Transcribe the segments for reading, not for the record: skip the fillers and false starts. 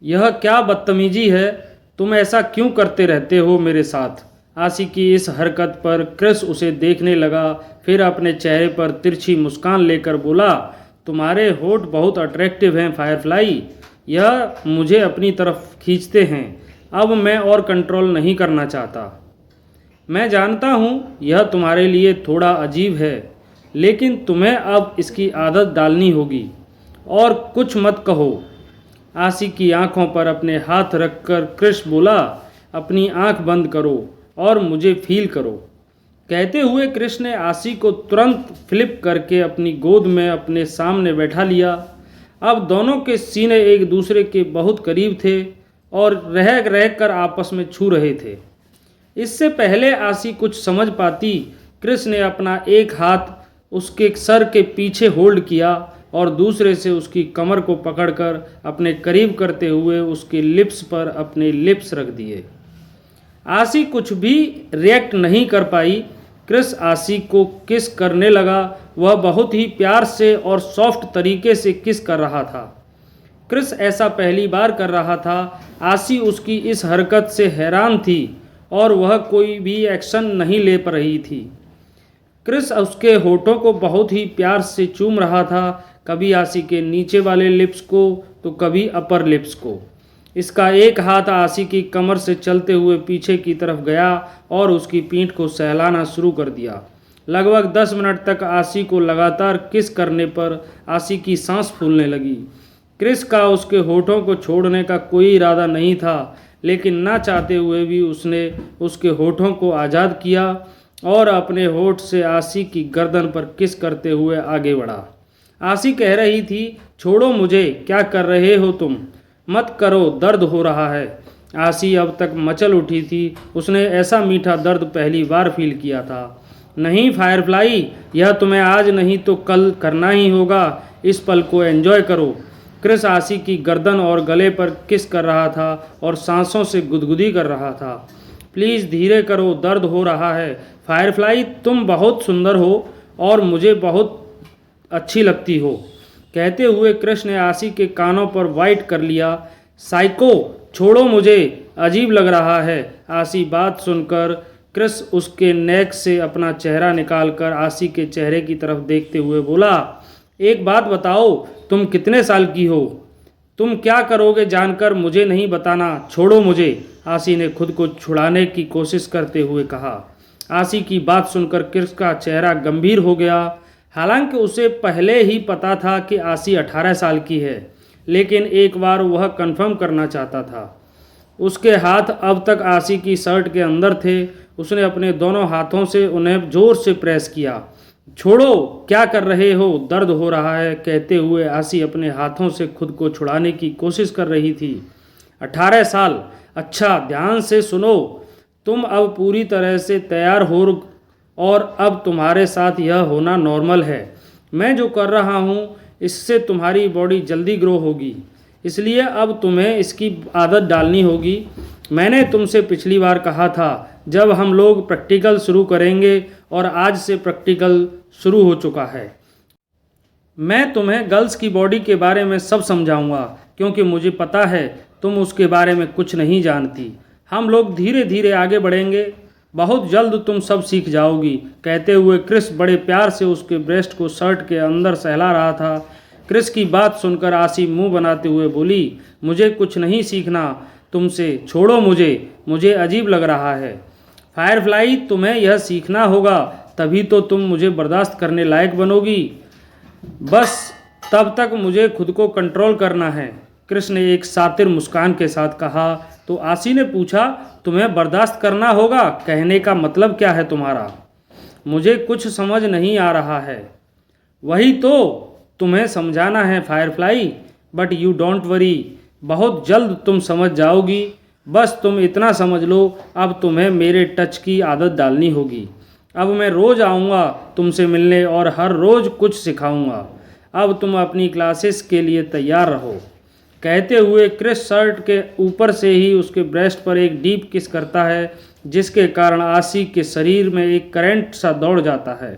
यह क्या बदतमीजी है, तुम ऐसा क्यों करते रहते हो मेरे साथ। आशी की इस हरकत पर क्रिस उसे देखने लगा, फिर अपने चेहरे पर तिरछी मुस्कान लेकर बोला, तुम्हारे होठ बहुत अट्रैक्टिव हैं फायरफ्लाई, यह मुझे अपनी तरफ खींचते हैं। अब मैं और कंट्रोल नहीं करना चाहता। मैं जानता हूँ यह तुम्हारे लिए थोड़ा अजीब है, लेकिन तुम्हें अब इसकी आदत डालनी होगी। और कुछ मत कहो। आशी की आंखों पर अपने हाथ रखकर क्रिश बोला, अपनी आंख बंद करो और मुझे फील करो। कहते हुए क्रिश ने आशी को तुरंत फ्लिप करके अपनी गोद में अपने सामने बैठा लिया। अब दोनों के सीने एक दूसरे के बहुत करीब थे और रह रह कर आपस में छू रहे थे। इससे पहले आशी कुछ समझ पाती, क्रिस ने अपना एक हाथ उसके सर के पीछे होल्ड किया और दूसरे से उसकी कमर को पकड़कर अपने करीब करते हुए उसके लिप्स पर अपने लिप्स रख दिए। आशी कुछ भी रिएक्ट नहीं कर पाई। क्रिस आशी को किस करने लगा। वह बहुत ही प्यार से और सॉफ्ट तरीके से किस कर रहा था। क्रिस ऐसा पहली बार कर रहा था। आशी उसकी इस हरकत से हैरान थी और वह कोई भी एक्शन नहीं ले पा रही थी। क्रिस उसके होठों को बहुत ही प्यार से चूम रहा था, कभी आशी के नीचे वाले लिप्स को तो कभी अपर लिप्स को। इसका एक हाथ आशी की कमर से चलते हुए पीछे की तरफ गया और उसकी पीठ को सहलाना शुरू कर दिया। लगभग 10 मिनट तक आशी को लगातार किस करने पर आशी की सांस फूलने लगी। क्रिस का उसके होठों को छोड़ने का कोई इरादा नहीं था, लेकिन ना चाहते हुए भी उसने उसके होठों को आज़ाद किया और अपने होठ से आशी की गर्दन पर किस करते हुए आगे बढ़ा। आशी कह रही थी, छोड़ो मुझे, क्या कर रहे हो तुम, मत करो, दर्द हो रहा है। आशी अब तक मचल उठी थी। उसने ऐसा मीठा दर्द पहली बार फील किया था। नहीं फायरफ्लाई, यह तुम्हें आज नहीं तो कल करना ही होगा। इस पल को एंजॉय करो। क्रिस आशी की गर्दन और गले पर किस कर रहा था और सांसों से गुदगुदी कर रहा था। प्लीज़ धीरे करो, दर्द हो रहा है। फायरफ्लाई, तुम बहुत सुंदर हो और मुझे बहुत अच्छी लगती हो। कहते हुए क्रिस ने आशी के कानों पर वाइट कर लिया। साइको, छोड़ो मुझे, अजीब लग रहा है। आशी बात सुनकर क्रिस उसके नेक से अपना चेहरा निकालकर आशी के चेहरे की तरफ देखते हुए बोला, एक बात बताओ, तुम कितने साल की हो? तुम क्या करोगे जानकर मुझे नहीं बताना, छोड़ो मुझे। आशी ने खुद को छुड़ाने की कोशिश करते हुए कहा। आशी की बात सुनकर क्रिस का चेहरा गंभीर हो गया। हालांकि उसे पहले ही पता था कि आशी 18 साल की है, लेकिन एक बार वह कंफर्म करना चाहता था। उसके हाथ अब तक आशी की शर्ट के अंदर थे। उसने अपने दोनों हाथों से उन्हें जोर से प्रेस किया। छोड़ो, क्या कर रहे हो, दर्द हो रहा है। कहते हुए आशी अपने हाथों से खुद को छुड़ाने की कोशिश कर रही थी। 18 साल, अच्छा ध्यान से सुनो, तुम अब पूरी तरह से तैयार हो और अब तुम्हारे साथ यह होना नॉर्मल है। मैं जो कर रहा हूँ इससे तुम्हारी बॉडी जल्दी ग्रो होगी, इसलिए अब तुम्हें इसकी आदत डालनी होगी। मैंने तुमसे पिछली बार कहा था जब हम लोग प्रैक्टिकल शुरू करेंगे, और आज से प्रैक्टिकल शुरू हो चुका है। मैं तुम्हें गर्ल्स की बॉडी के बारे में सब समझाऊंगा, क्योंकि मुझे पता है तुम उसके बारे में कुछ नहीं जानती। हम लोग धीरे धीरे आगे बढ़ेंगे, बहुत जल्द तुम सब सीख जाओगी। कहते हुए क्रिस बड़े प्यार से उसके ब्रेस्ट को शर्ट के अंदर सहला रहा था। क्रिस की बात सुनकर आशी मुंह बनाते हुए बोली, मुझे कुछ नहीं सीखना तुमसे, छोड़ो मुझे अजीब लग रहा है। फायरफ्लाई, तुम्हें यह सीखना होगा, तभी तो तुम मुझे बर्दाश्त करने लायक बनोगी। बस तब तक मुझे खुद को कंट्रोल करना है। क्रिस ने एक सातिर मुस्कान के साथ कहा। तो आशी ने पूछा, तुम्हें बर्दाश्त करना होगा, कहने का मतलब क्या है तुम्हारा? मुझे कुछ समझ नहीं आ रहा है। वही तो तुम्हें समझाना है Firefly, but you don't worry, बहुत जल्द तुम समझ जाओगी। बस तुम इतना समझ लो, अब तुम्हें मेरे टच की आदत डालनी होगी। अब मैं रोज़ आऊँगा तुमसे मिलने और हर रोज़ कुछ सिखाऊंगा। अब तुम अपनी क्लासेस के लिए तैयार रहो। कहते हुए क्रिस शर्ट के ऊपर से ही उसके ब्रेस्ट पर एक डीप किस करता है, जिसके कारण आशी के शरीर में एक करंट सा दौड़ जाता है।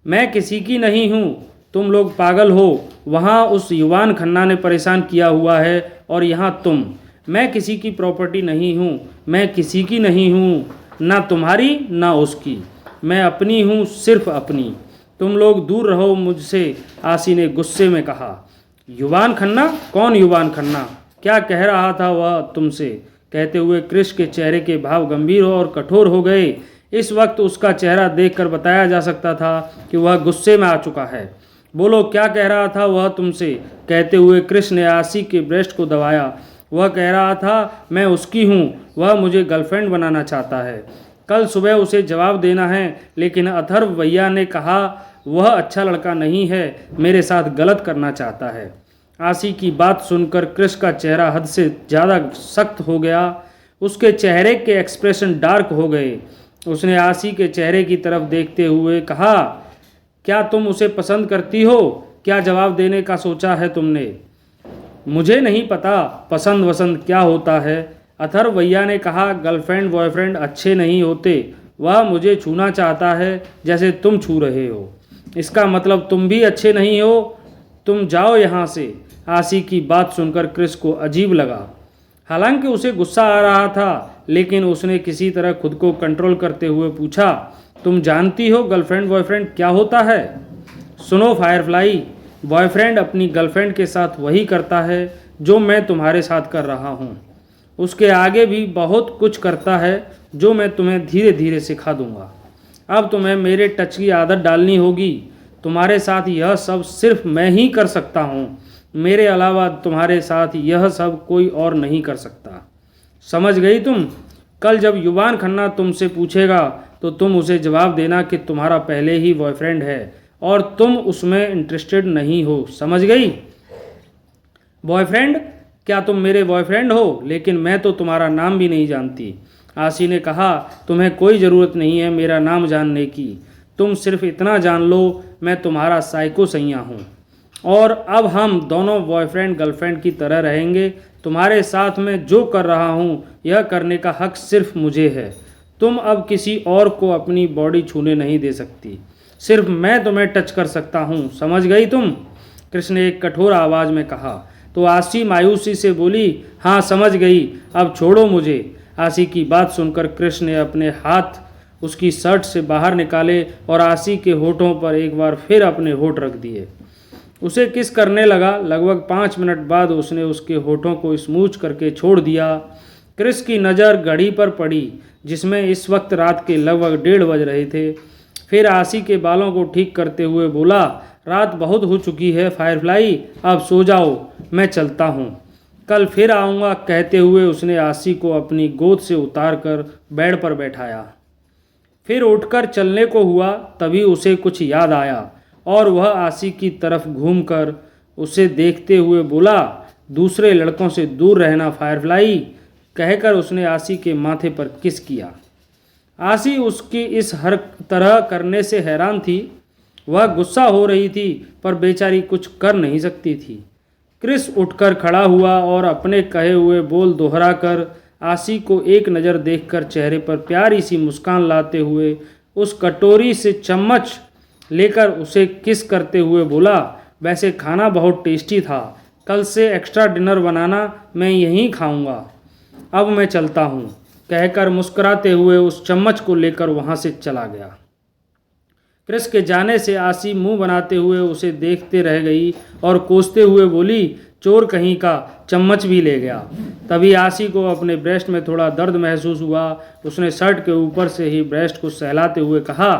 मैं किसी की नहीं हूँ, तुम लोग पागल हो। वहाँ उस युवान खन्ना ने परेशान किया हुआ है और यहाँ तुम। मैं किसी की प्रॉपर्टी नहीं हूँ, मैं किसी की नहीं हूँ, ना तुम्हारी ना उसकी। मैं अपनी हूँ, सिर्फ अपनी। तुम लोग दूर रहो मुझसे, आसी ने गुस्से में कहा। युवान खन्ना? कौन युवान खन्ना? क्या कह रहा था वह तुमसे? कहते हुए कृष के चेहरे के भाव गंभीर और कठोर हो गए। इस वक्त उसका चेहरा देखकर बताया जा सकता था कि वह गुस्से में आ चुका है। बोलो, क्या कह रहा था वह तुमसे? कहते हुए कृष ने आसी के ब्रेस्ट को दबाया। वह कह रहा था, मैं उसकी हूँ, वह मुझे गर्लफ्रेंड बनाना चाहता है। कल सुबह उसे जवाब देना है, लेकिन अथर्व भैया ने कहा वह अच्छा लड़का नहीं है, मेरे साथ गलत करना चाहता है। आसी की बात सुनकर कृष का चेहरा हद से ज़्यादा सख्त हो गया। उसके चेहरे के एक्सप्रेशन डार्क हो गए। उसने आसी के चेहरे की तरफ देखते हुए कहा, क्या तुम उसे पसंद करती हो? क्या जवाब देने का सोचा है तुमने? मुझे नहीं पता पसंद वसंद क्या होता है। अथर्व भैया ने कहा गर्लफ्रेंड बॉयफ्रेंड अच्छे नहीं होते। वह मुझे छूना चाहता है जैसे तुम छू रहे हो। इसका मतलब तुम भी अच्छे नहीं हो। तुम जाओ यहाँ से। आसी की बात सुनकर क्रिस को अजीब लगा। हालांकि उसे गुस्सा आ रहा था, लेकिन उसने किसी तरह खुद को कंट्रोल करते हुए पूछा, तुम जानती हो गर्लफ्रेंड बॉयफ्रेंड क्या होता है? सुनो फायरफ्लाई, बॉयफ्रेंड अपनी गर्लफ्रेंड के साथ वही करता है जो मैं तुम्हारे साथ कर रहा हूँ। उसके आगे भी बहुत कुछ करता है जो मैं तुम्हें धीरे धीरे सिखा दूंगा। अब तुम्हें मेरे टच की आदत डालनी होगी। तुम्हारे साथ यह सब सिर्फ मैं ही कर सकता हूँ। मेरे अलावा तुम्हारे साथ यह सब कोई और नहीं कर सकता। समझ गई तुम? कल जब युवान खन्ना तुमसे पूछेगा तो तुम उसे जवाब देना कि तुम्हारा पहले ही बॉयफ्रेंड है और तुम उसमें इंटरेस्टेड नहीं हो। समझ गई? बॉयफ्रेंड? क्या तुम मेरे बॉयफ्रेंड हो? लेकिन मैं तो तुम्हारा नाम भी नहीं जानती। आसी ने कहा, तुम्हें कोई ज़रूरत नहीं है मेरा नाम जानने की। तुम सिर्फ इतना जान लो, मैं तुम्हारा साइको सैया हूँ और अब हम दोनों बॉयफ्रेंड गर्लफ्रेंड की तरह रहेंगे। तुम्हारे साथ मैं जो कर रहा हूँ यह करने का हक सिर्फ मुझे है। तुम अब किसी और को अपनी बॉडी छूने नहीं दे सकती। सिर्फ मैं तुम्हें टच कर सकता हूँ। समझ गई तुम? कृष्ण ने एक कठोर आवाज़ में कहा। तो आसी मायूसी से बोली, हाँ समझ गई, अब छोड़ो मुझे। आसी की बात सुनकर कृष्ण ने अपने हाथ उसकी शर्ट से बाहर निकाले और आसी के होठों पर एक बार फिर अपने होठ रख दिए। उसे किस करने लगा। लगभग 5 मिनट बाद उसने उसके होठों को स्मूच करके छोड़ दिया। क्रिस की नज़र घड़ी पर पड़ी जिसमें इस वक्त रात के लगभग 1:30 बज रहे थे। फिर आसी के बालों को ठीक करते हुए बोला, रात बहुत हो चुकी है फायरफ्लाई, अब सो जाओ, मैं चलता हूँ, कल फिर आऊँगा। कहते हुए उसने आसी को अपनी गोद से उतारकर बेड पर बैठाया। फिर उठकर चलने को हुआ, तभी उसे कुछ याद आया और वह आसी की तरफ घूमकर उसे देखते हुए बोला, दूसरे लड़कों से दूर रहना फायरफ्लाई। कहकर उसने आसी के माथे पर किस किया। आसी उसकी इस हर तरह करने से हैरान थी। वह गुस्सा हो रही थी पर बेचारी कुछ कर नहीं सकती थी। क्रिस उठकर खड़ा हुआ और अपने कहे हुए बोल दोहराकर आसी को एक नज़र देखकर चेहरे पर प्यारी सी मुस्कान लाते हुए उस कटोरी से चम्मच लेकर उसे किस करते हुए बोला, वैसे खाना बहुत टेस्टी था, कल से एक्स्ट्रा डिनर बनाना, मैं यहीं खाऊंगा, अब मैं चलता हूँ। कहकर मुस्कुराते हुए उस चम्मच को लेकर वहाँ से चला गया। क्रिस के जाने से आसी मुंह बनाते हुए उसे देखते रह गई और कोसते हुए बोली, चोर कहीं का, चम्मच भी ले गया। तभी आसी को अपने ब्रेस्ट में थोड़ा दर्द महसूस हुआ। उसने शर्ट के ऊपर से ही ब्रेस्ट को सहलाते हुए कहा,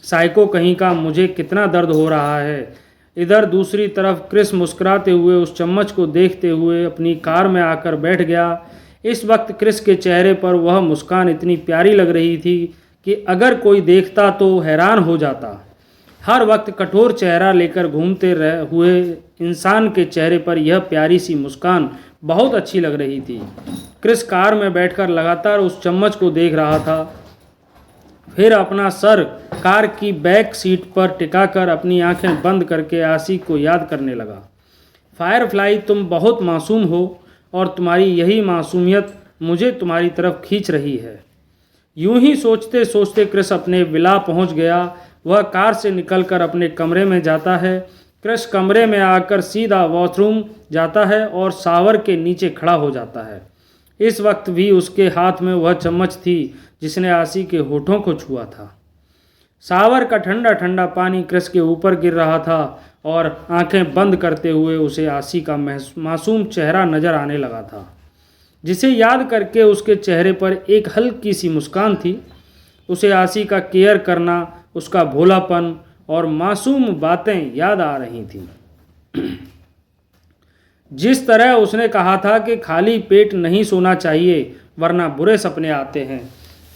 साइको कहीं का, मुझे कितना दर्द हो रहा है। इधर दूसरी तरफ क्रिस मुस्कुराते हुए उस चम्मच को देखते हुए अपनी कार में आकर बैठ गया। इस वक्त क्रिस के चेहरे पर वह मुस्कान इतनी प्यारी लग रही थी कि अगर कोई देखता तो हैरान हो जाता। हर वक्त कठोर चेहरा लेकर घूमते हुए इंसान के चेहरे पर यह प्यारी सी मुस्कान बहुत अच्छी लग रही थी। क्रिस कार में बैठकर लगातार उस चम्मच को देख रहा था। फिर अपना सर कार की बैक सीट पर टिकाकर अपनी आंखें बंद करके आसी को याद करने लगा। फायरफ्लाई, तुम बहुत मासूम हो और तुम्हारी यही मासूमियत मुझे तुम्हारी तरफ खींच रही है। यूं ही सोचते सोचते क्रिस अपने विला पहुंच गया। वह कार से निकलकर अपने कमरे में जाता है। कृष कमरे में आकर सीधा वॉशरूम जाता है और शावर के नीचे खड़ा हो जाता है। इस वक्त भी उसके हाथ में वह चम्मच थी जिसने आसी के होठों को छुआ था। शावर का ठंडा ठंडा पानी कृष के ऊपर गिर रहा था और आंखें बंद करते हुए उसे आसी का मासूम चेहरा नजर आने लगा था, जिसे याद करके उसके चेहरे पर एक हल्की सी मुस्कान थी। उसे आसी का केयर करना, उसका भोलापन और मासूम बातें याद आ रही थीं। जिस तरह उसने कहा था कि खाली पेट नहीं सोना चाहिए वरना बुरे सपने आते हैं।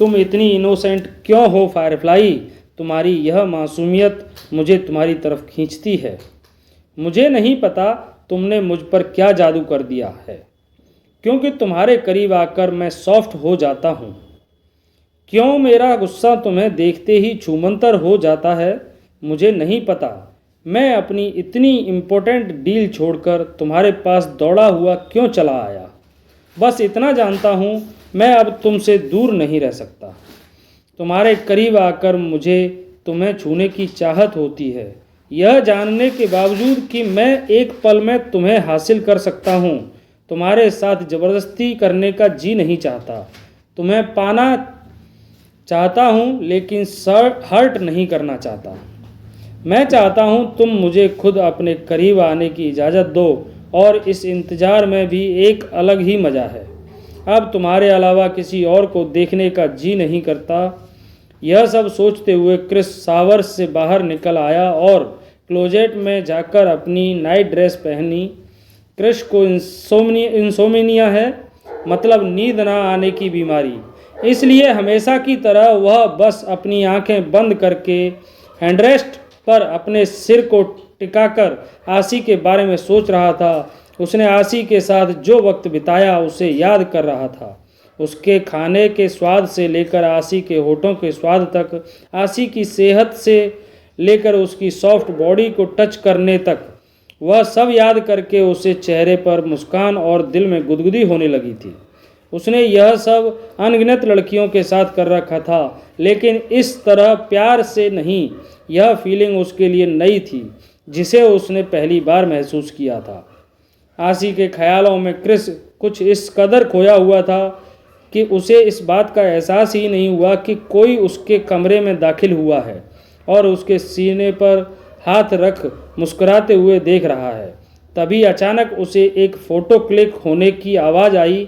तुम इतनी इनोसेंट क्यों हो फायरफ्लाई? तुम्हारी यह मासूमियत मुझे तुम्हारी तरफ खींचती है। मुझे नहीं पता तुमने मुझ पर क्या जादू कर दिया है, क्योंकि तुम्हारे करीब आकर मैं सॉफ्ट हो जाता हूँ। क्यों मेरा गुस्सा तुम्हें देखते ही छूमंतर हो जाता है, मुझे नहीं पता। मैं अपनी इतनी इम्पोर्टेंट डील छोड़कर तुम्हारे पास दौड़ा हुआ क्यों चला आया। बस इतना जानता हूँ, मैं अब तुमसे दूर नहीं रह सकता। तुम्हारे करीब आकर मुझे तुम्हें छूने की चाहत होती है, यह जानने के बावजूद कि मैं एक पल में तुम्हें हासिल कर सकता हूँ। तुम्हारे साथ ज़बरदस्ती करने का जी नहीं चाहता। तुम्हें पाना चाहता हूँ लेकिन हर्ट नहीं करना चाहता। मैं चाहता हूँ तुम मुझे खुद अपने करीब आने की इजाज़त दो, और इस इंतज़ार में भी एक अलग ही मज़ा है। अब तुम्हारे अलावा किसी और को देखने का जी नहीं करता। यह सब सोचते हुए क्रिस शावर से बाहर निकल आया और क्लोजेट में जाकर अपनी नाइट ड्रेस पहनी। क्रिस को इंसोमिनिया है, मतलब नींद ना आने की बीमारी। इसलिए हमेशा की तरह वह बस अपनी आंखें बंद करके हैंडरेस्ट पर अपने सिर को टिकाकर आसी के बारे में सोच रहा था। उसने आसी के साथ जो वक्त बिताया उसे याद कर रहा था। उसके खाने के स्वाद से लेकर आसी के होठों के स्वाद तक, आसी की सेहत से लेकर उसकी सॉफ्ट बॉडी को टच करने तक, वह सब याद करके उसे चेहरे पर मुस्कान और दिल में गुदगुदी होने लगी थी। उसने यह सब अनगिनत लड़कियों के साथ कर रखा था, लेकिन इस तरह प्यार से नहीं। यह फीलिंग उसके लिए नई थी, जिसे उसने पहली बार महसूस किया था। आसी के ख्यालों में क्रिस कुछ इस कदर खोया हुआ था कि उसे इस बात का एहसास ही नहीं हुआ कि कोई उसके कमरे में दाखिल हुआ है और उसके सीने पर हाथ रख मुस्कुराते हुए देख रहा है। तभी अचानक उसे एक फ़ोटो क्लिक होने की आवाज़ आई,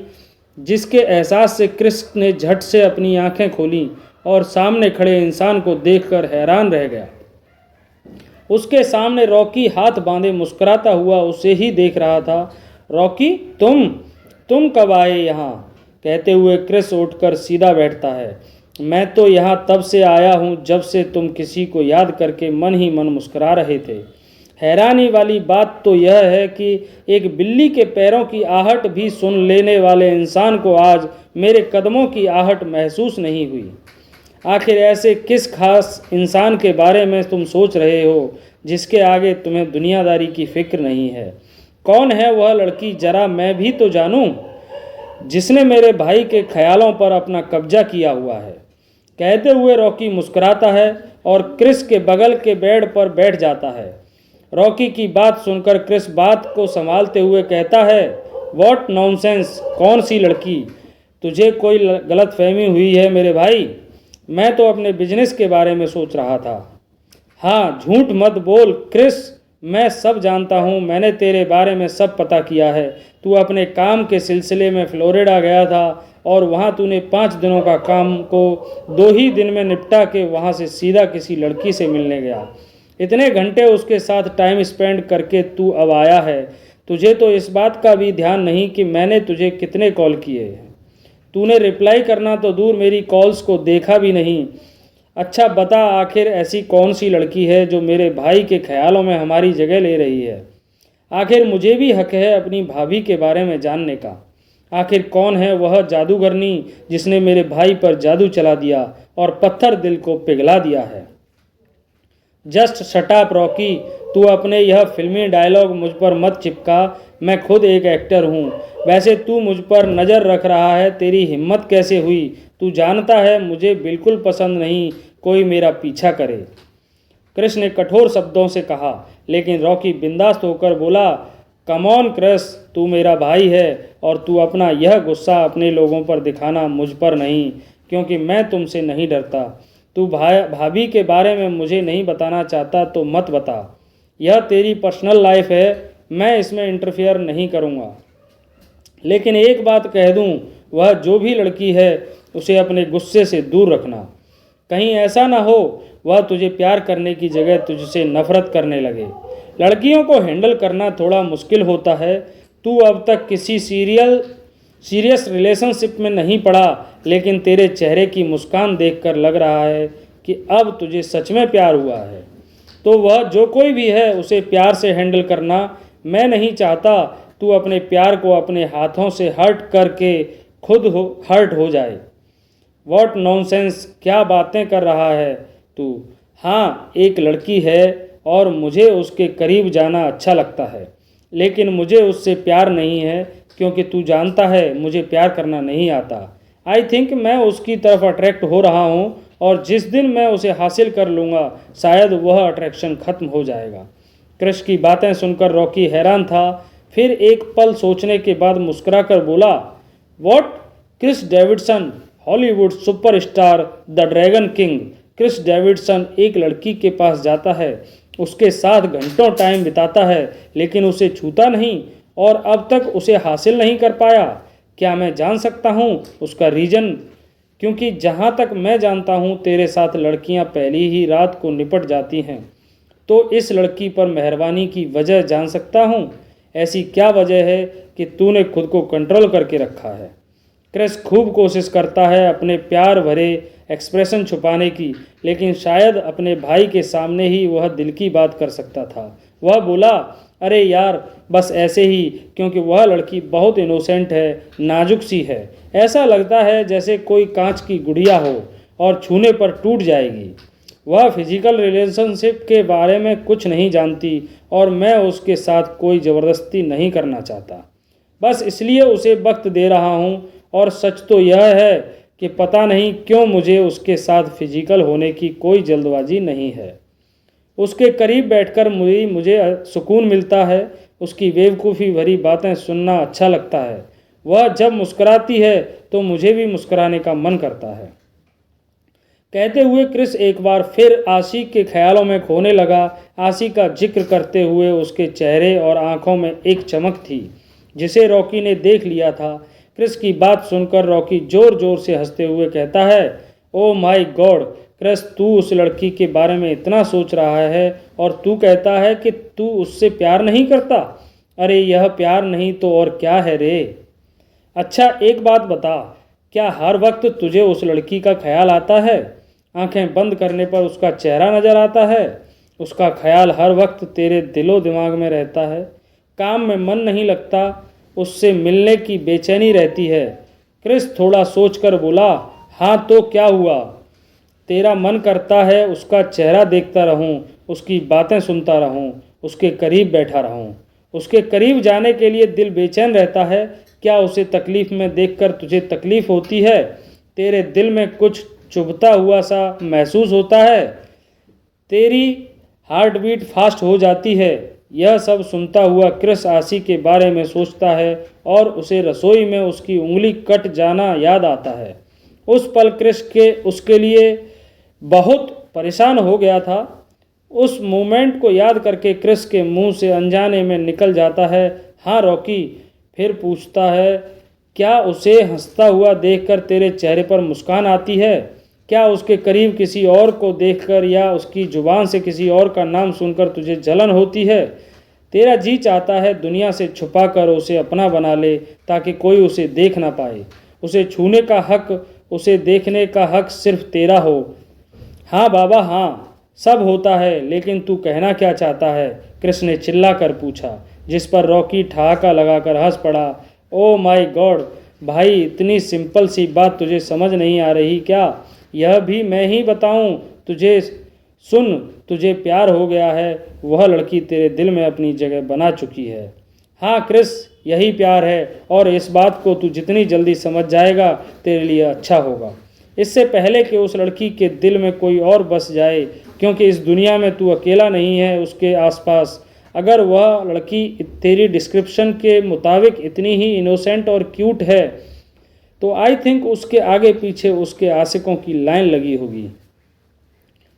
जिसके एहसास से क्रिस ने झट से अपनी आंखें खोलीं और सामने खड़े इंसान को देखकर हैरान रह गया। उसके सामने रॉकी हाथ बांधे मुस्कुराता हुआ उसे ही देख रहा था। रॉकी, तुम कब आए यहाँ? कहते हुए क्रिस उठकर सीधा बैठता है। मैं तो यहाँ तब से आया हूँ जब से तुम किसी को याद करके मन ही मन मुस्कुरा रहे थे। हैरानी वाली बात तो यह है कि एक बिल्ली के पैरों की आहट भी सुन लेने वाले इंसान को आज मेरे कदमों की आहट महसूस नहीं हुई। आखिर ऐसे किस खास इंसान के बारे में तुम सोच रहे हो जिसके आगे तुम्हें दुनियादारी की फिक्र नहीं है? कौन है वह लड़की, जरा मैं भी तो जानूं, जिसने मेरे भाई के ख्यालों पर अपना कब्जा किया हुआ है? कहते हुए रॉकी मुस्कुराता है और क्रिस के बगल के बेड पर बैठ जाता है। रॉकी की बात सुनकर क्रिस बात को संभालते हुए कहता है, व्हाट नॉनसेंस, कौन सी लड़की? तुझे कोई गलतफहमी हुई है मेरे भाई। मैं तो अपने बिजनेस के बारे में सोच रहा था। हाँ, झूठ मत बोल क्रिस, मैं सब जानता हूँ। मैंने तेरे बारे में सब पता किया है। तू अपने काम के सिलसिले में फ्लोरिडा गया था और वहाँ तूने 5 दिनों का काम को 2 ही दिन में निपटा के वहाँ से सीधा किसी लड़की से मिलने गया। इतने घंटे उसके साथ टाइम स्पेंड करके तू अब आया है। तुझे तो इस बात का भी ध्यान नहीं कि मैंने तुझे कितने कॉल किए हैं। तूने रिप्लाई करना तो दूर, मेरी कॉल्स को देखा भी नहीं। अच्छा बता, आखिर ऐसी कौन सी लड़की है जो मेरे भाई के ख्यालों में हमारी जगह ले रही है? आखिर मुझे भी हक है अपनी भाभी के बारे में जानने का। आखिर कौन है वह जादूगरनी जिसने मेरे भाई पर जादू चला दिया और पत्थर दिल को पिघला दिया है? जस्ट शट अप रॉकी, तू अपने यह फिल्मी डायलॉग मुझ पर मत चिपका। मैं खुद एक एक्टर हूँ। वैसे तू मुझ पर नज़र रख रहा है, तेरी हिम्मत कैसे हुई? तू जानता है मुझे बिल्कुल पसंद नहीं कोई मेरा पीछा करे। क्रिस ने कठोर शब्दों से कहा, लेकिन रॉकी बिंदास होकर बोला, कम ऑन क्रिस, तू मेरा भाई है और तू अपना यह गुस्सा अपने लोगों पर दिखाना, मुझ पर नहीं, क्योंकि मैं तुमसे नहीं डरता। तू भाभी के बारे में मुझे नहीं बताना चाहता तो मत बता। यह तेरी पर्सनल लाइफ है, मैं इसमें इंटरफेयर नहीं करूँगा। लेकिन एक बात कह दूँ, वह जो भी लड़की है उसे अपने गुस्से से दूर रखना। कहीं ऐसा ना हो वह तुझे प्यार करने की जगह तुझसे नफरत करने लगे। लड़कियों को हैंडल करना थोड़ा मुश्किल होता है। तू अब तक किसी सीरियस रिलेशनशिप में नहीं पड़ा, लेकिन तेरे चेहरे की मुस्कान देखकर लग रहा है कि अब तुझे सच में प्यार हुआ है। तो वह जो कोई भी है उसे प्यार से हैंडल करना। मैं नहीं चाहता तू अपने प्यार को अपने हाथों से हर्ट करके खुद हर्ट हो जाए। वॉट नॉनसेंस, क्या बातें कर रहा है तू? हाँ, एक लड़की है और मुझे उसके करीब जाना अच्छा लगता है, लेकिन मुझे उससे प्यार नहीं है, क्योंकि तू जानता है मुझे प्यार करना नहीं आता। आई थिंक मैं उसकी तरफ अट्रैक्ट हो रहा हूँ, और जिस दिन मैं उसे हासिल कर लूँगा शायद वह अट्रैक्शन खत्म हो जाएगा। क्रिस की बातें सुनकर रॉकी हैरान था। फिर एक पल सोचने के बाद मुस्कुराकर बोला, what? Chris Davidson, Hollywood superstar, the dragon king. Chris Davidson एक लड़की के पास जाता है, उसके साथ घंटों टाइम बिताता है, लेकिन उसे छूता नहीं और अब तक उसे हासिल नहीं कर पाया। क्या मैं जान सकता हूँ उसका रीज़न? क्योंकि जहाँ तक मैं जानता हूँ तेरे साथ लड़कियाँ पहली ही रात को निपट जाती हैं। तो इस लड़की पर मेहरबानी की वजह जान सकता हूँ? ऐसी क्या वजह है कि तूने खुद को कंट्रोल करके रखा है? क्रिस खूब कोशिश करता है अपने प्यार भरे एक्सप्रेशन छुपाने की, लेकिन शायद अपने भाई के सामने ही वह दिल की बात कर सकता था। वह बोला, अरे यार, बस ऐसे ही, क्योंकि वह लड़की बहुत इनोसेंट है, नाजुक सी है। ऐसा लगता है जैसे कोई कांच की गुड़िया हो और छूने पर टूट जाएगी। वह फिजिकल रिलेशनशिप के बारे में कुछ नहीं जानती और मैं उसके साथ कोई ज़बरदस्ती नहीं करना चाहता। बस इसलिए उसे वक्त दे रहा हूँ। और सच तो यह है कि पता नहीं क्यों मुझे उसके साथ फिजिकल होने की कोई जल्दबाजी नहीं है। उसके करीब बैठकर मुझे सुकून मिलता है। उसकी बेवकूफ़ी भरी बातें सुनना अच्छा लगता है। वह जब मुस्कुराती है तो मुझे भी मुस्कुराने का मन करता है। कहते हुए क्रिस एक बार फिर आशिक के ख्यालों में खोने लगा। आशिक का जिक्र करते हुए उसके चेहरे और आंखों में एक चमक थी जिसे रॉकी ने देख लिया था। क्रिस की बात सुनकर रॉकी जोर जोर से हंसते हुए कहता है, ओ माय गॉड क्रिस, तू उस लड़की के बारे में इतना सोच रहा है और तू कहता है कि तू उससे प्यार नहीं करता। अरे यह प्यार नहीं तो और क्या है रे? अच्छा एक बात बता, क्या हर वक्त तुझे उस लड़की का ख्याल आता है? आंखें बंद करने पर उसका चेहरा नज़र आता है? उसका ख्याल हर वक्त तेरे दिलो दिमाग में रहता है? काम में मन नहीं लगता? उससे मिलने की बेचैनी रहती है? क्रिस थोड़ा सोचकर बोला, हाँ तो क्या हुआ? तेरा मन करता है उसका चेहरा देखता रहूं, उसकी बातें सुनता रहूं, उसके करीब बैठा रहूं। उसके करीब जाने के लिए दिल बेचैन रहता है। क्या उसे तकलीफ़ में देखकर तुझे तकलीफ़ होती है? तेरे दिल में कुछ चुभता हुआ सा महसूस होता है? तेरी हार्ट बीट फास्ट हो जाती है? यह सब सुनता हुआ क्रिस आशी के बारे में सोचता है और उसे रसोई में उसकी उंगली कट जाना याद आता है। उस पल क्रिस उसके लिए बहुत परेशान हो गया था। उस मोमेंट को याद करके क्रिस के मुंह से अनजाने में निकल जाता है, हाँ रॉकी। फिर पूछता है, क्या उसे हंसता हुआ देखकर तेरे चेहरे पर मुस्कान आती है? क्या उसके करीब किसी और को देखकर या उसकी ज़ुबान से किसी और का नाम सुनकर तुझे जलन होती है? तेरा जी चाहता है दुनिया से छुपा कर उसे अपना बना ले ताकि कोई उसे देख ना पाए। उसे छूने का हक, उसे देखने का हक सिर्फ तेरा हो। हाँ बाबा हाँ, सब होता है, लेकिन तू कहना क्या चाहता है? क्रिस ने चिल्ला कर पूछा, जिस पर रॉकी ठहाका लगाकर हंस पड़ा। ओ माय गॉड भाई, इतनी सिंपल सी बात तुझे समझ नहीं आ रही क्या? यह भी मैं ही बताऊं तुझे? सुन, तुझे प्यार हो गया है, वह लड़की तेरे दिल में अपनी जगह बना चुकी है। हाँ क्रिस, यही प्यार है, और इस बात को तू जितनी जल्दी समझ जाएगा तेरे लिए अच्छा होगा। इससे पहले कि उस लड़की के दिल में कोई और बस जाए, क्योंकि इस दुनिया में तू अकेला नहीं है उसके आसपास। अगर वह लड़की तेरी डिस्क्रिप्शन के मुताबिक इतनी ही इनोसेंट और क्यूट है तो आई थिंक उसके आगे पीछे उसके आशिकों की लाइन लगी होगी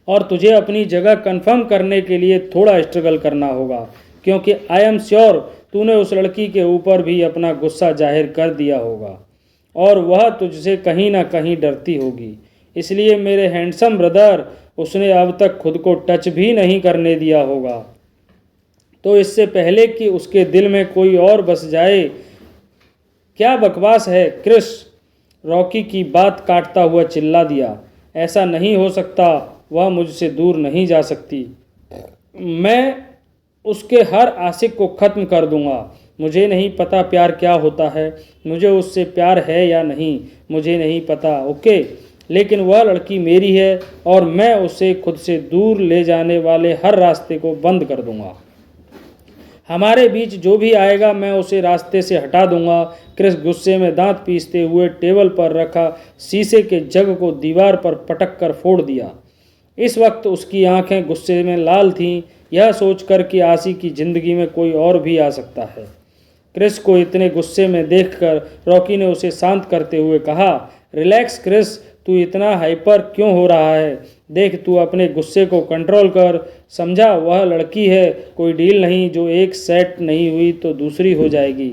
और तुझे अपनी जगह कंफर्म करने के लिए थोड़ा स्ट्रगल करना होगा, क्योंकि आई एम श्योर तूने उस लड़की के ऊपर भी अपना गुस्सा जाहिर कर दिया होगा और वह तुझसे कहीं ना कहीं डरती होगी। इसलिए मेरे हैंडसम ब्रदर, उसने अब तक खुद को टच भी नहीं करने दिया होगा। तो इससे पहले कि उसके दिल में कोई और बस जाए। क्या बकवास है क्रिस, रॉकी की बात काटता हुआ चिल्ला दिया। ऐसा नहीं हो सकता, वह मुझसे दूर नहीं जा सकती। मैं उसके हर आशिक को ख़त्म कर दूंगा। मुझे नहीं पता प्यार क्या होता है, मुझे उससे प्यार है या नहीं मुझे नहीं पता, ओके, लेकिन वह लड़की मेरी है और मैं उसे खुद से दूर ले जाने वाले हर रास्ते को बंद कर दूंगा। हमारे बीच जो भी आएगा मैं उसे रास्ते से हटा दूंगा। क्रिस गुस्से में दांत पीसते हुए टेबल पर रखा शीशे के जग को दीवार पर पटक कर फोड़ दिया। इस वक्त उसकी आंखें गुस्से में लाल थीं, यह सोचकर कि आसी की ज़िंदगी में कोई और भी आ सकता है। क्रिस को इतने गुस्से में देखकर रॉकी ने उसे शांत करते हुए कहा, रिलैक्स क्रिस, तू इतना हाइपर क्यों हो रहा है? देख, तू अपने गुस्से को कंट्रोल कर, समझा? वह लड़की है, कोई डील नहीं, जो एक सेट नहीं हुई तो दूसरी हो जाएगी।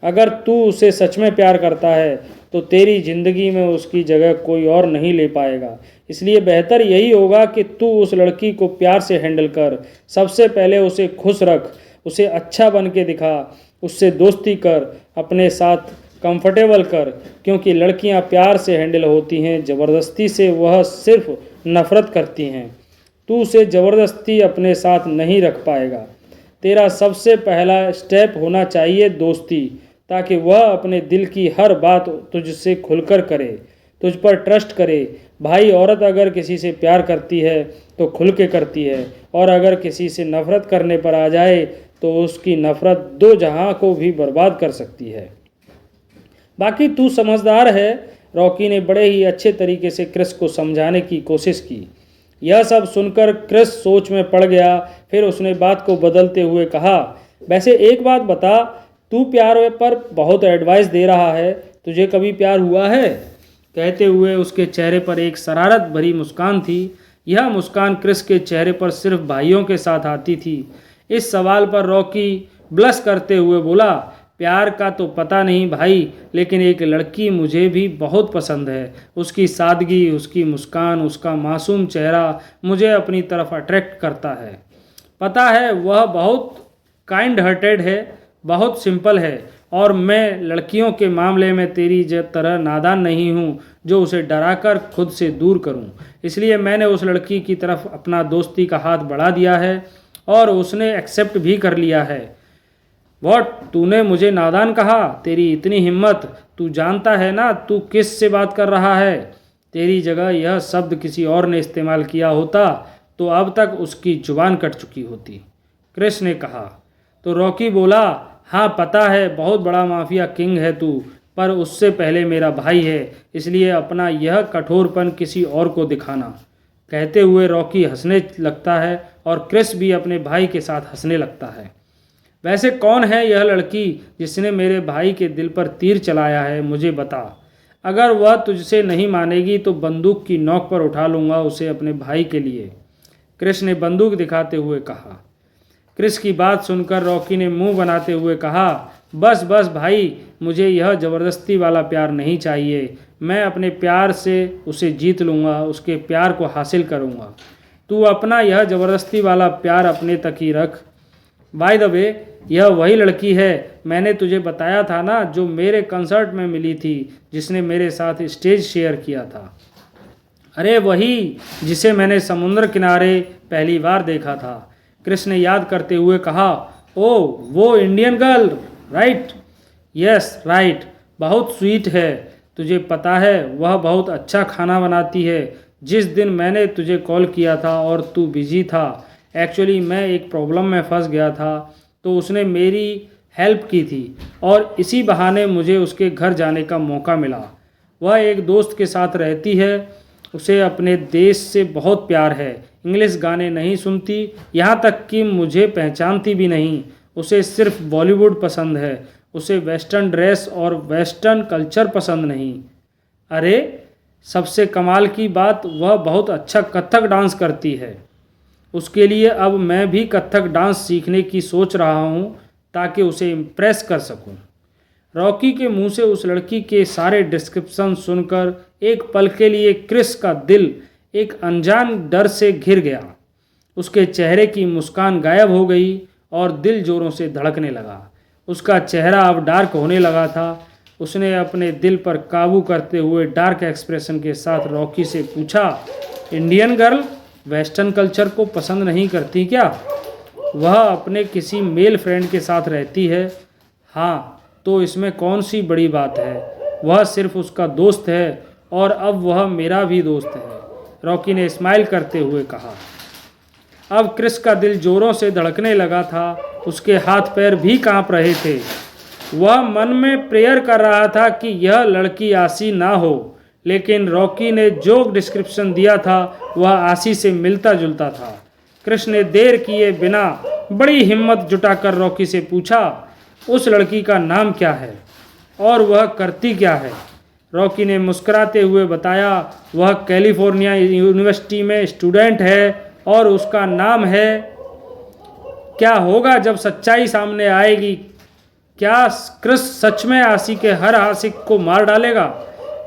अगर तू उसे सच में प्यार करता है तो तेरी ज़िंदगी में उसकी जगह कोई और नहीं ले पाएगा। इसलिए बेहतर यही होगा कि तू उस लड़की को प्यार से हैंडल कर। सबसे पहले उसे खुश रख, उसे अच्छा बन के दिखा, उससे दोस्ती कर, अपने साथ कंफर्टेबल कर, क्योंकि लड़कियां प्यार से हैंडल होती हैं, ज़बरदस्ती से वह सिर्फ नफ़रत करती हैं। तू उसे ज़बरदस्ती अपने साथ नहीं रख पाएगा। तेरा सबसे पहला स्टेप होना चाहिए दोस्ती, ताकि वह अपने दिल की हर बात तुझसे खुलकर करे, तुझ पर ट्रस्ट करे। भाई, औरत अगर किसी से प्यार करती है तो खुल के करती है, और अगर किसी से नफ़रत करने पर आ जाए तो उसकी नफ़रत दो जहां को भी बर्बाद कर सकती है। बाकी तू समझदार है, रॉकी ने बड़े ही अच्छे तरीके से क्रिस को समझाने की कोशिश की। यह सब सुनकर क्रिस सोच में पड़ गया। फिर उसने बात को बदलते हुए कहा, वैसे एक बात बता, तू प्यार पर बहुत एडवाइस दे रहा है, तुझे कभी प्यार हुआ है? कहते हुए उसके चेहरे पर एक शरारत भरी मुस्कान थी। यह मुस्कान क्रिस के चेहरे पर सिर्फ भाइयों के साथ आती थी। इस सवाल पर रॉकी ब्लश करते हुए बोला, प्यार का तो पता नहीं भाई, लेकिन एक लड़की मुझे भी बहुत पसंद है। उसकी सादगी, उसकी मुस्कान, उसका मासूम चेहरा मुझे अपनी तरफ अट्रैक्ट करता है। पता है, वह बहुत काइंड हार्टेड है, बहुत सिंपल है, और मैं लड़कियों के मामले में तेरी तरह नादान नहीं हूँ जो उसे डराकर खुद से दूर करूँ। इसलिए मैंने उस लड़की की तरफ अपना दोस्ती का हाथ बढ़ा दिया है और उसने एक्सेप्ट भी कर लिया है। वॉट, तूने मुझे नादान कहा? तेरी इतनी हिम्मत! तू जानता है ना तू किस से बात कर रहा है? तेरी जगह यह शब्द किसी और ने इस्तेमाल किया होता तो अब तक उसकी जुबान कट चुकी होती, क्रिस ने कहा। तो रॉकी बोला, हाँ पता है, बहुत बड़ा माफिया किंग है तू, पर उससे पहले मेरा भाई है, इसलिए अपना यह कठोरपन किसी और को दिखाना। कहते हुए रॉकी हंसने लगता है और क्रिस भी अपने भाई के साथ हंसने लगता है। वैसे कौन है यह लड़की जिसने मेरे भाई के दिल पर तीर चलाया है, मुझे बता। अगर वह तुझसे नहीं मानेगी तो बंदूक की नोक पर उठा लूँगा उसे अपने भाई के लिए, क्रिस ने बंदूक दिखाते हुए कहा। क्रिस की बात सुनकर रॉकी ने मुंह बनाते हुए कहा, बस बस भाई, मुझे यह ज़बरदस्ती वाला प्यार नहीं चाहिए। मैं अपने प्यार से उसे जीत लूँगा, उसके प्यार को हासिल करूँगा। तू अपना यह ज़बरदस्ती वाला प्यार अपने तक ही रख। बाय द वे, यह वही लड़की है मैंने तुझे बताया था ना, जो मेरे कंसर्ट में मिली थी, जिसने मेरे साथ स्टेज शेयर किया था। अरे वही, जिसे मैंने समुद्र किनारे पहली बार देखा था, क्रिस ने याद करते हुए कहा। ओह, वो Indian girl, right? Yes right, बहुत स्वीट है। तुझे पता है, वह बहुत अच्छा खाना बनाती है। जिस दिन मैंने तुझे कॉल किया था और तू बिजी था, एक्चुअली मैं एक प्रॉब्लम में फंस गया था, तो उसने मेरी हेल्प की थी और इसी बहाने मुझे उसके घर जाने का मौका मिला। वह एक दोस्त के साथ रहती है, उसे अपने देश से बहुत प्यार है। इंग्लिश गाने नहीं सुनती, यहाँ तक कि मुझे पहचानती भी नहीं। उसे सिर्फ बॉलीवुड पसंद है। उसे वेस्टर्न ड्रेस और वेस्टर्न कल्चर पसंद नहीं। अरे, सबसे कमाल की बात, वह बहुत अच्छा कथक डांस करती है। उसके लिए अब मैं भी कथक डांस सीखने की सोच रहा हूँ ताकि उसे इम्प्रेस कर सकूँ। रॉकी के मुंह से उस लड़की के सारे डिस्क्रिप्शन सुनकर एक पल के लिए क्रिस का दिल एक अनजान डर से घिर गया। उसके चेहरे की मुस्कान गायब हो गई और दिल जोरों से धड़कने लगा। उसका चेहरा अब डार्क होने लगा था। उसने अपने दिल पर काबू करते हुए डार्क एक्सप्रेशन के साथ रॉकी से पूछा, इंडियन गर्ल वेस्टर्न कल्चर को पसंद नहीं करती क्या? वह अपने किसी मेल फ्रेंड के साथ रहती है। हाँ, तो इसमें कौन सी बड़ी बात है? वह सिर्फ उसका दोस्त है और अब वह मेरा भी दोस्त है, रॉकी ने स्माइल करते हुए कहा। अब क्रिस का दिल जोरों से धड़कने लगा था। उसके हाथ पैर भी कांप रहे थे। वह मन में प्रेयर कर रहा था कि यह लड़की आसी ना हो, लेकिन रॉकी ने जो डिस्क्रिप्शन दिया था वह आसी से मिलता जुलता था। क्रिस ने देर किए बिना बड़ी हिम्मत जुटाकर रॉकी से पूछा, उस लड़की का नाम क्या है और वह करती क्या है? रॉकी ने मुस्कुराते हुए बताया, वह कैलिफोर्निया यूनिवर्सिटी में स्टूडेंट है और उसका नाम है। क्या होगा जब सच्चाई सामने आएगी? क्या क्रिस सच में आसी के हर आशिक को मार डालेगा?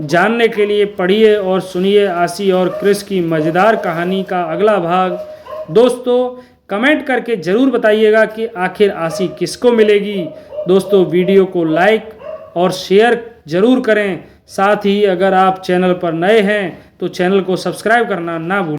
जानने के लिए पढ़िए और सुनिए आसी और क्रिस की मज़ेदार कहानी का अगला भाग। दोस्तों, कमेंट करके ज़रूर बताइएगा कि आखिर आसी किसको मिलेगी। दोस्तों, वीडियो को लाइक और शेयर ज़रूर करें। साथ ही अगर आप चैनल पर नए हैं तो चैनल को सब्सक्राइब करना ना भूलें।